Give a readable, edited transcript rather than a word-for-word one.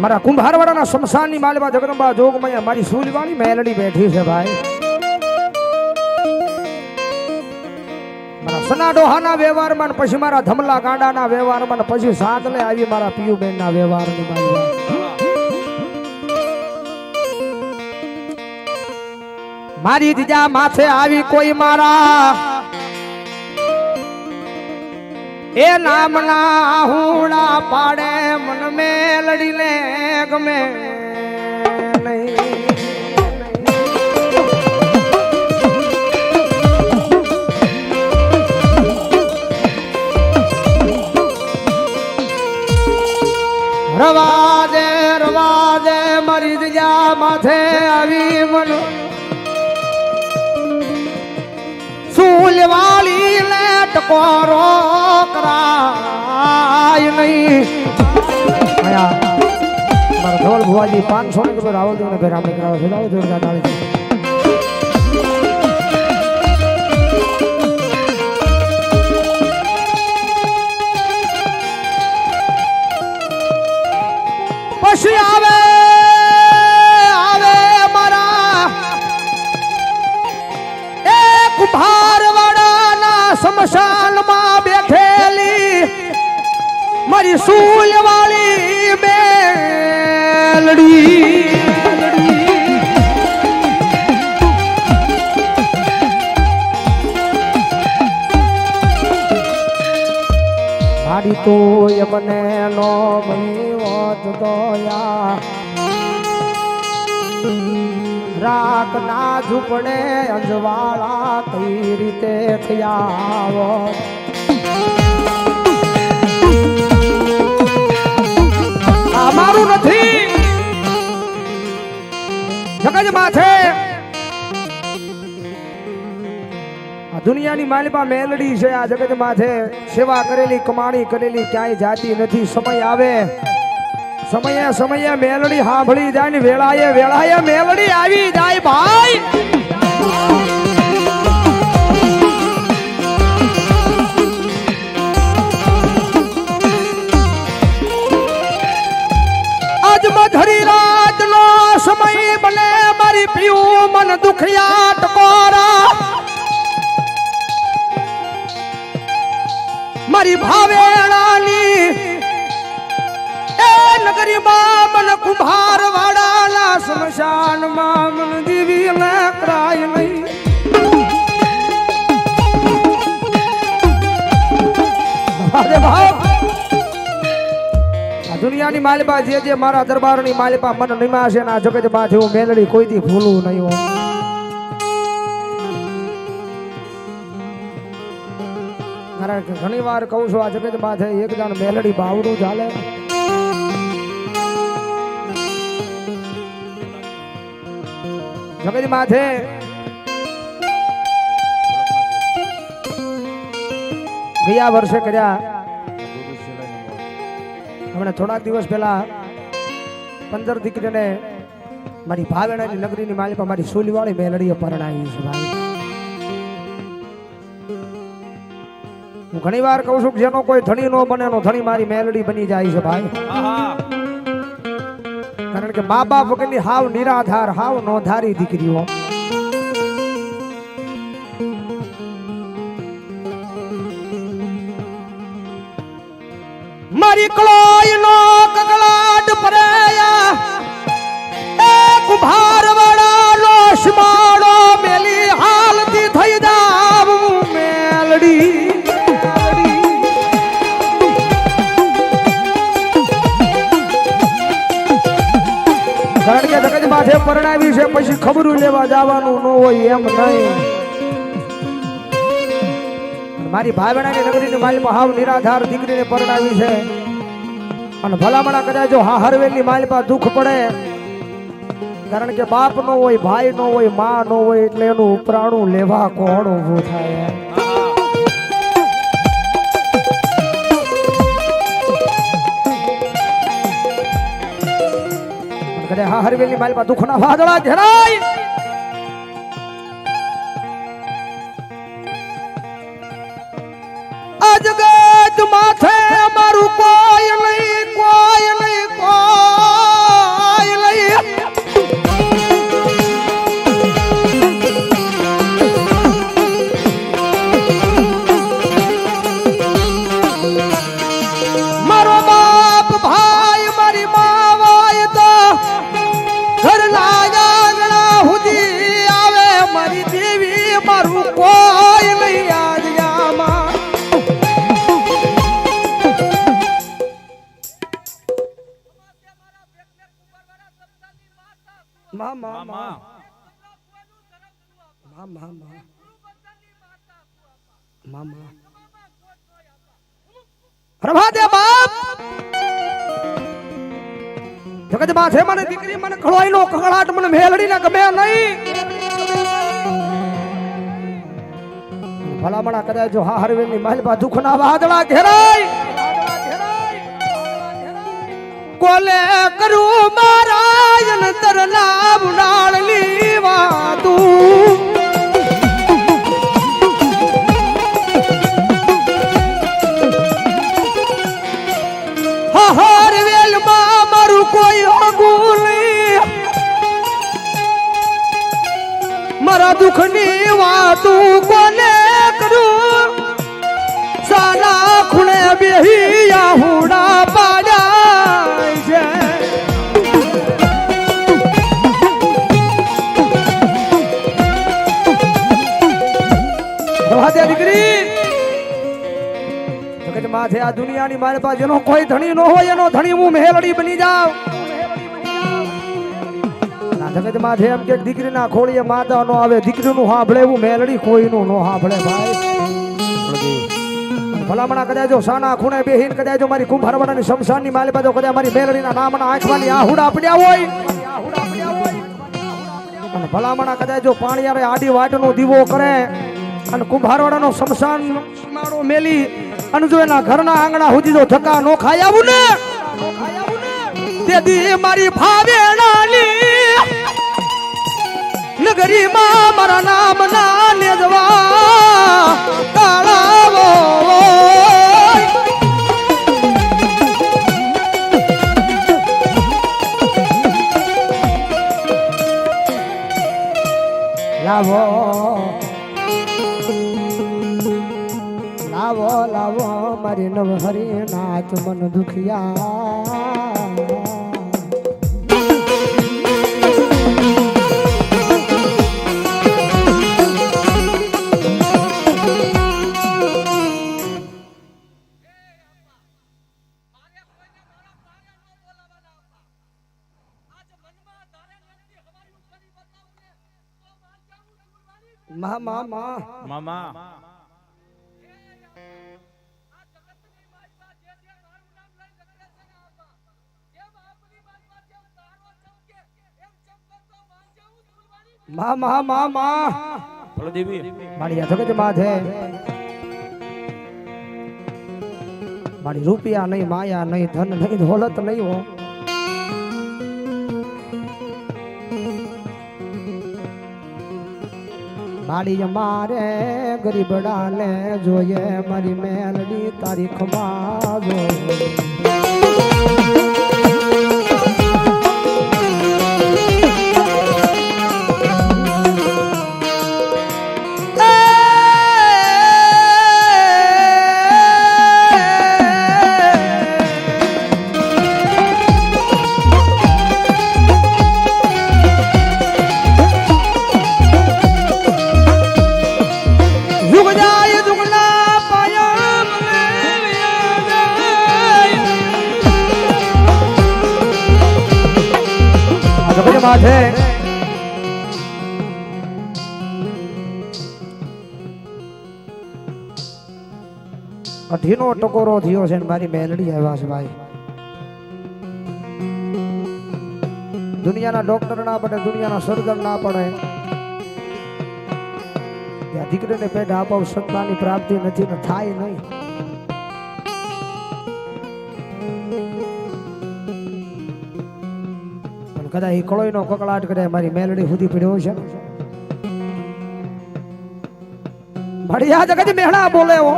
મારા કુંભારવાડાના શમશાનની માલવા જગદંબા જોગમૈયા મારી સૂલવાળી મેલડી બેઠી છે ભાઈ. મારા સના ડોહાના વ્યવહારમાં પછી મારા ધમલા ગાંડાના વ્યવહારમાં પછી સાતલે આવી મારા પિયુબેનના વ્યવહારની માલવા. મારી જીજા માથે આવી કોઈ મારા એ નામના હુડા પાડે મન મેલડી ને ગમે નહીં. રવાજે મારી જીજા માથે આવી મન સૂલવાળી ને ટકોરો કરાય નહીં. મારા ધોળ ભુવાજી 500 ને ખબર આવો તો ઘર આમે કરાવો છે. આવો જોરદાર તાળી. પછી આવે મારા એક કુંભારવાડાના શમશાનમાં બેઠેલી મારી સૂલવાળી મેલડી. મારી તો મને નો મહીવત દયા રાખ ના ઝૂપડે અંજવાળા કઈ રીતે થયા. આ મારું નથી જગજ માથે આ દુનિયાની માલિપા મેલડી છે. આ જગત માથે સેવા કરેલી કમાણી કરેલી ક્યાંય જાતી નથી. સમય આવે સમયે મેલડી સાંભળી જાય ને વેળાએ મેલડી આવી જાય ભાઈ. આજ મધરી રાત નો સમય બને મારી પીવું મન દુખિયા ટકોરા મારી ભાવેણાની નગરીમાં મન કુંભારવાડાના શમશાનમાં મન દીવી કરાય નહીં. આ દુનિયાની માલિપા જે મારા દરબારની માલિપા મન નિમાશે ના જગત માંથી હું મેલડી કોઈથી ભૂલું નહીં હોય. કારણ કે ઘણી વાર કહું છું આ જગત માથે એક જણ મેલડી બાવડું ચાલે. જગત માથે ગયા વર્ષે કર્યા. હમણાં થોડાક દિવસ પહેલા 15 દીકરીને મારી ભાવેણાની નગરીની માલિકા મારી સૂલીવાળી મેલડીએ પરણાવી છે ભાઈ. હું ઘણી વાર કહું છું કે જેનો કોઈ ધણી નો બને એનો ધણી મારી મેલડી બની જાય છે ભાઈ. કારણ કે મા બાપ વગરની હાવ નિરાધાર હાવ નો ધારી દીકરીઓ. મારી કળોય નો કકળાટ પરાયા એ કુંભારવાડા નો શમાડો મેલી હાલતી થઈ જાવ મેલડી. કારણ કે જગત માથે પરણાવી છે પછી ખબરું લેવા જવાનું ન હોય એમ નહીં. મારી ભાવેણાની નગરીની માલિપા હાવ નિરાધાર દીકરીને પરણાવી છે. અને ભલામણા કદાચ જો હરવેલની માલિપા દુઃખ પડે કારણ કે બાપ નો હોય ભાઈ નો હોય માં નો હોય એટલે એનું ઉપરાણું લેવા કોણ ઊભું થાય. હરવેલની માલિપા દુઃખના વાદળા ઘેરાય. આ જગત માથે મારું કોઈ નહીં કોઈ નહીં કોઈ મા મા મા મામા પ્રભાતે બાપ જગત માં છે મને દીકરી મને ખળવાઈનો કકળાટ મને મેલડી ના ગમે નહીં ભલામણા કદાચ જો હા હરવેલની મહેલમાં દુઃખના વાદળા ઘેરાય કોલે કરું મારા અંતર લાવ નાળલી વાતું હરવેલ માં મારું કોઈ હોગું નહીં મારા દુઃખની વાતું કોને કરું સારા ખૂણે બેહી આહુડા પાડ્યા છે દીકરી જગત માથે આ દુનિયાની મારી પાસે જેનો કોઈ ધણી ન હોય એનો ધણી હું મેલડી બની જાઉં જગત માથે એમ કે દીકરીના ખોળીએ માતા નો આવે દીકરીનું સાંભળે એવું મેલડી કોઈનું નો સાંભળે ભાઈ ભલામણા કદાચ જો સાના ખૂણે બેહીને કદાચ જો મારી કુંભારવાડાની શમશાનની માલી બાજુ કદાચ મારી મેલડીના નામના આંખવાની આહુડા પડ્યા હોય અને ભલામણા કદાચ જો પાણીયારે આડી વાટનો દીવો કરે અને કુંભારવાડાનો શમશાન માળો મેલી અને જો એના ઘરના આંગણા સુધી જો ધક્કા નો ખાઈ આવું ને તેથી મારી ભાવેણાની નગરીમાં મારા નામ ના લેજવા તાળાવો લાવો લાવો લાવો મારી નવહરી નાથ મન દુખિયા મામા મામા મામા મામા ફળદેવી મારી જગત માથે મારી રૂપિયા નહીં માયા નહીં ધન નહીં દોલત નહીં હો મારી મારે ગરીબડાને જોઈએ મારી મેલડી તારીખમાં જોઈએ માથે અઢીનો ટકોરો થયો છે મારી મેલડી આવ્યા છે ભાઈ દુનિયાના ડોક્ટર ના પડે દુનિયાના સર્જન ના પડે ત્યાં દીકરીને પેટ આપાવ સત્તાની પ્રાપ્તિ નથી ને થાય નહીં કદાચ એ કળોઈનો કકળાટ કરે મારી મેલડી સુધી પીડ્યો છે મારી યાદ કદી મેહણા બોલે હો